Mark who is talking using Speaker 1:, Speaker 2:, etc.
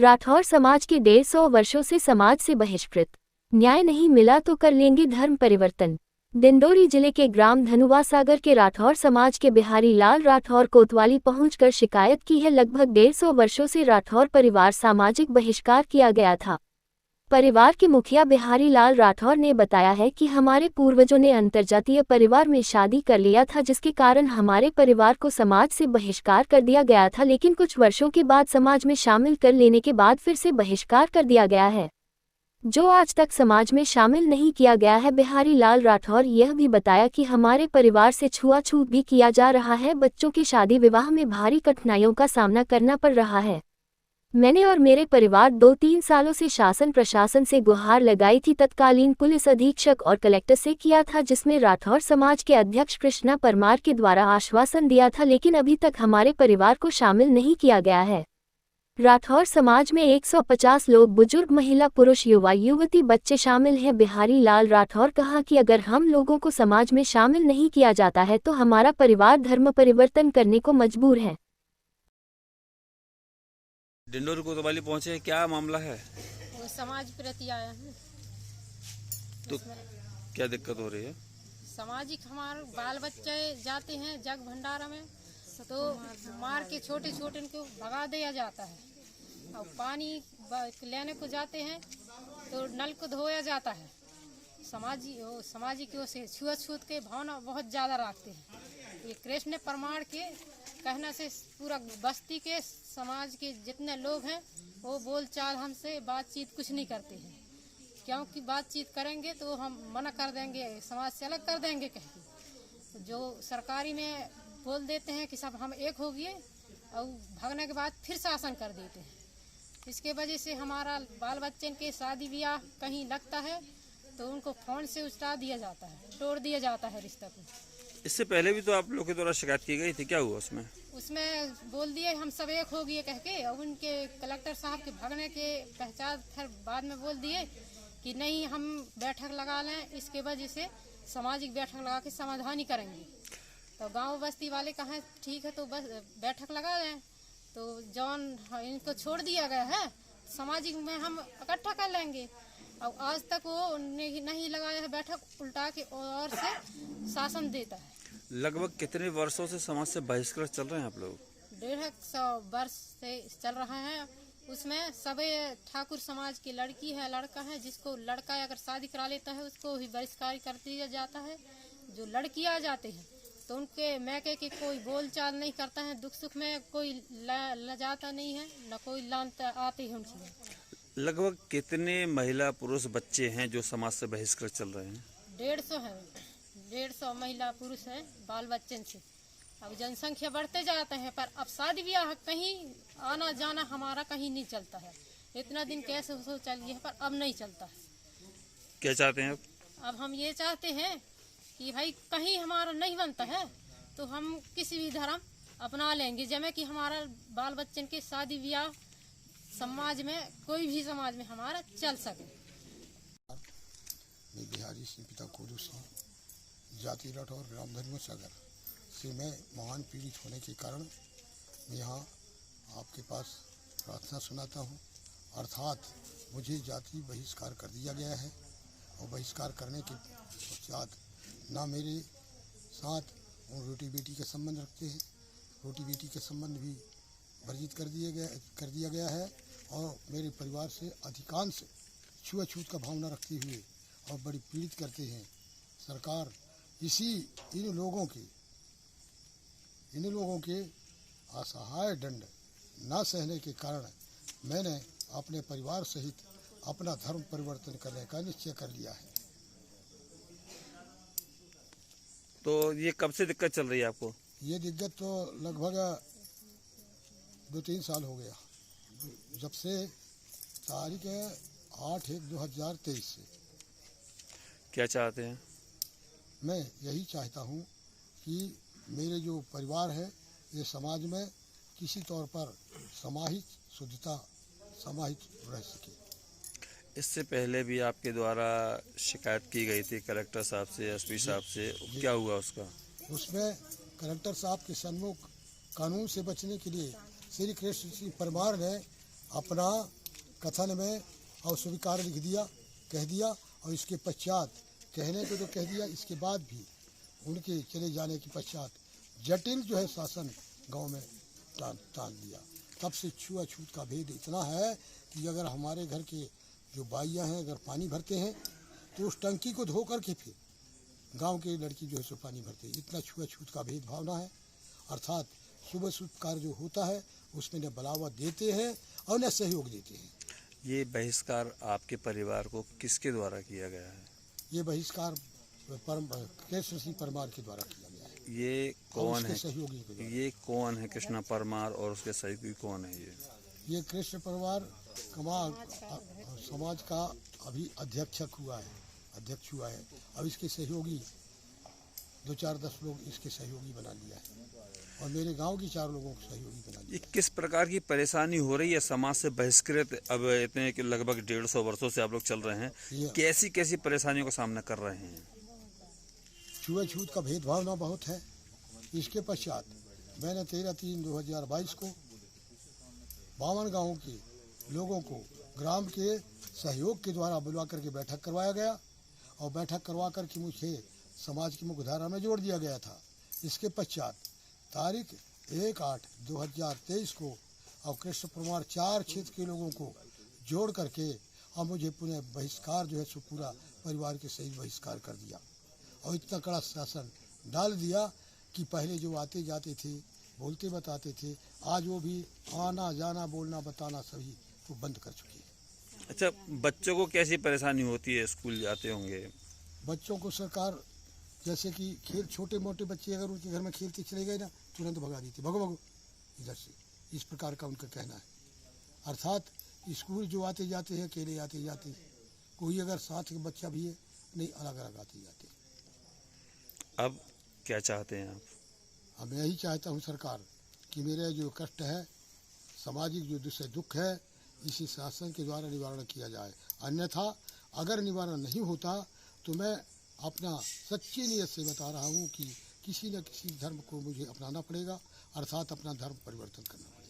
Speaker 1: राठौर समाज के 150 वर्षों से समाज से बहिष्कृत। न्याय नहीं मिला तो कर लेंगे धर्म परिवर्तन। डिंडोरी जिले के ग्राम धनुवा सागर के राठौर समाज के बिहारी लाल राठौर कोतवाली पहुंचकर शिकायत की है। लगभग 150 वर्षों से राठौर परिवार सामाजिक बहिष्कार किया गया था। परिवार के मुखिया बिहारी लाल राठौर ने बताया है कि हमारे पूर्वजों ने अंतर्जातीय परिवार में शादी कर लिया था, जिसके कारण हमारे परिवार को समाज से बहिष्कार कर दिया गया था, लेकिन कुछ वर्षों के बाद समाज में शामिल कर लेने के बाद फिर से बहिष्कार कर दिया गया है, जो आज तक समाज में शामिल नहीं किया गया है। बिहारी लाल राठौर यह भी बताया कि हमारे परिवार से छुआछूत भी किया जा रहा है। बच्चों की शादी विवाह में भारी कठिनाइयों का सामना करना पड़ रहा है। मैंने और मेरे परिवार 2-3 सालों से शासन प्रशासन से गुहार लगाई थी, तत्कालीन पुलिस अधीक्षक और कलेक्टर से किया था, जिसमें राठौर समाज के अध्यक्ष कृष्णा परमार के द्वारा आश्वासन दिया था, लेकिन अभी तक हमारे परिवार को शामिल नहीं किया गया है। राठौर समाज में 150 लोग, बुजुर्ग, महिला, पुरुष, युवा, युवती, बच्चे शामिल हैं। बिहारी लाल राठौर कहा कि अगर हम लोगों को समाज में शामिल नहीं किया जाता है तो हमारा परिवार धर्म परिवर्तन करने को मजबूर है।
Speaker 2: डिंडोरी कोतवाली पहुंचे हैं, क्या मामला है?
Speaker 3: वो समाज प्रति आया है।
Speaker 2: तो क्या दिक्कत हो रही है?
Speaker 3: सामाजिक हमारे बाल बच्चे जाते हैं जग भंडारा में, तो मार के छोटे छोटे इनको भगा दिया जाता है। और पानी लेने को जाते हैं तो नल को धोया जाता है। सामाजिक से छुआछूत के भावना बहुत ज़्यादा रखते हैं। ये कृष्ण परमार के कहने से पूरा बस्ती के समाज के जितने लोग हैं वो बोलचाल हमसे बातचीत कुछ नहीं करते हैं, क्योंकि बातचीत करेंगे तो हम मना कर देंगे, समाज से अलग कर देंगे कहेंगे। जो सरकारी में बोल देते हैं कि सब हम एक हो गए और भागने के बाद फिर शासन कर देते हैं। इसके वजह से हमारा बाल बच्चे के शादी ब्याह कहीं लगता है तो उनको फोन से उठा दिया जाता है, तोड़ दिया जाता है रिश्ता को।
Speaker 2: इससे पहले भी तो आप लोग के द्वारा शिकायत की गई थी, क्या हुआ उसमें?
Speaker 3: उसमें बोल दिए हम सब एक हो गए कह के, और उनके कलेक्टर साहब के भागने के पहचान फिर बाद में बोल दिए कि नहीं हम बैठक लगा लें, इसके वजह से सामाजिक बैठक लगा के समाधान ही करेंगे। तो गांव बस्ती वाले कहें ठीक है तो बस बैठक लगा लें, तो जौन इनको छोड़ दिया गया है सामाजिक में हम इकट्ठा कर लेंगे। और आज तक वो नहीं लगाया है बैठक, उल्टा के और से शासन देता है।
Speaker 2: लगभग कितने वर्षों से समाज से बहिष्कार चल रहे हैं आप लोग?
Speaker 3: 150 वर्ष से चल रहा है। उसमें सभी ठाकुर समाज की लड़की है, लड़का है, जिसको लड़का अगर शादी करा लेता है उसको ही बहिष्कार कर दिया जाता है। जो लड़की आ जाते हैं तो उनके मैके के कोई बोलचाल नहीं करता है, दुख सुख में कोई लजाता नहीं है, न कोई लानता आते हैं उनसे।
Speaker 2: लगभग कितने महिला पुरुष बच्चे हैं जो समाज से बहिष्कार चल रहे हैं?
Speaker 3: 150 है, 150 महिला पुरुष हैं बाल बच्चन से। अब जनसंख्या बढ़ते जाते हैं, पर अब शादी ब्याह कहीं आना जाना हमारा कहीं नहीं चलता है। इतना दिन कैसे हो चलिए पर अब नहीं चलता है।
Speaker 2: क्या चाहते हैं
Speaker 3: अब हम ये चाहते हैं कि भाई कहीं हमारा नहीं बनता है तो हम किसी भी धर्म अपना लेंगे, जैसे कि हमारा बाल बच्चन के शादी ब्याह समाज में कोई भी समाज में हमारा चल सके।
Speaker 4: मैं बिहारी सिंह पिता कोदू सिंह, जाति राठौर, ग्राम धनुवा सागर से मैं महान पीड़ित होने के कारण मैं यहाँ आपके पास प्रार्थना सुनाता हूँ। अर्थात मुझे जाति बहिष्कार कर दिया गया है और बहिष्कार करने के पश्चात ना मेरे साथ वो रोटी बेटी के संबंध रखते हैं, रोटी बेटी के संबंध भी वर्जित कर दिया गया है और मेरे परिवार से अधिकांश छुआछूत का भावना रखते हुए और बड़ी पीड़ित करते हैं। सरकार इन लोगों के असहाय दंड न सहने के कारण मैंने अपने परिवार सहित अपना धर्म परिवर्तन करने का निश्चय कर लिया है।
Speaker 2: तो ये कब से दिक्कत चल रही है आपको?
Speaker 4: ये दिक्कत तो लगभग 2-3 साल हो गया, जब से तारीख 8/1/2023 से।
Speaker 2: क्या चाहते हैं?
Speaker 4: मैं यही चाहता हूँ कि मेरे जो परिवार है ये समाज में किसी तौर पर समाहित शुद्धता समाहित रह सके।
Speaker 2: इससे पहले भी आपके द्वारा शिकायत की गई थी कलेक्टर साहब से, एसपी साहब से, क्या हुआ उसका?
Speaker 4: उसमें कलेक्टर साहब के सन्मुख कानून से बचने के लिए श्री कृष्ण सिंह परमार ने अपना कथन में अस्वीकार लिख दिया, कह दिया, और इसके पश्चात कहने को तो कह दिया, इसके बाद भी उनके चले जाने के पश्चात जटिल जो है शासन गांव में टाल दिया। तब से छुआछूत का भेद इतना है कि अगर हमारे घर के जो बाइयाँ हैं अगर पानी भरते हैं तो उस टंकी को धो करके फिर गांव के लड़की जो है सो पानी भरते हैं। इतना छुआछूत का भेद भावना है। अर्थात शुभ कार्य जो होता है उसमें न बढ़ावा देते हैं और न सहयोग देते हैं।
Speaker 2: ये बहिष्कार आपके परिवार को किसके द्वारा किया गया है?
Speaker 4: ये बहिष्कार कृष्ण सिंह परमार के द्वारा किया गया है।
Speaker 2: ये कौन है?
Speaker 4: सहयोगी के द्वारा।
Speaker 2: ये कौन है कृष्णा परमार और उसके सहयोगी कौन है?
Speaker 4: ये कृष्ण परमार समाज का अभी अध्यक्ष हुआ है। अब इसके सहयोगी 2-4-10 लोग इसके सहयोगी बना लिया है और मेरे गांव के 4 लोगों को सहयोगी बना लिया।
Speaker 2: ये किस प्रकार की परेशानी हो रही है समाज से बहिष्कृत? अब इतने कि लगभग 150 वर्षों से आप लोग चल रहे हैं, कैसी कैसी परेशानियों का सामना कर रहे हैं?
Speaker 4: छुआछूत का भेदभाव बहुत है। इसके पश्चात मैंने 13/3/2022 को 52 गाँवों के लोगों को ग्राम के सहयोग के द्वारा बुलवा करके बैठक करवाया गया और बैठक करवा करके मुझे समाज की मुख्यधारा में जोड़ दिया गया था। इसके पश्चात तारीख 1/8/2023 को और कृष्ण परमार 4 क्षेत्र के लोगों को जोड़ करके और मुझे पुनः बहिष्कार जो है सो पूरा परिवार के सहित बहिष्कार कर दिया और इतना कड़ा शासन डाल दिया कि पहले जो आते जाते थे बोलते बताते थे, आज वो भी आना जाना बोलना बताना सभी को बंद कर चुके हैं।
Speaker 2: अच्छा, बच्चों को कैसी परेशानी होती है? स्कूल जाते होंगे
Speaker 4: बच्चों को सरकार जैसे कि खेल, छोटे मोटे बच्चे अगर उनके घर में खेलते चले गए ना तुरंत भगा देते, भगो भगो इधर से, इस प्रकार का उनका कहना है। अर्थात स्कूल जो आते जाते हैं अकेले आते जाते, कोई अगर साथ के बच्चा भी है नहीं, अलग अलग आते जाते।
Speaker 2: अब क्या चाहते हैं आप?
Speaker 4: अब मैं यही चाहता हूँ सरकार कि मेरा जो कष्ट है, सामाजिक जो दुख है, इसी शासन के द्वारा निवारण किया जाए। अन्यथा अगर निवारण नहीं होता तो मैं अपना सच्ची नीयत से बता रहा हूँ कि किसी न किसी धर्म को मुझे अपनाना पड़ेगा, अर्थात अपना धर्म परिवर्तन करना पड़ेगा।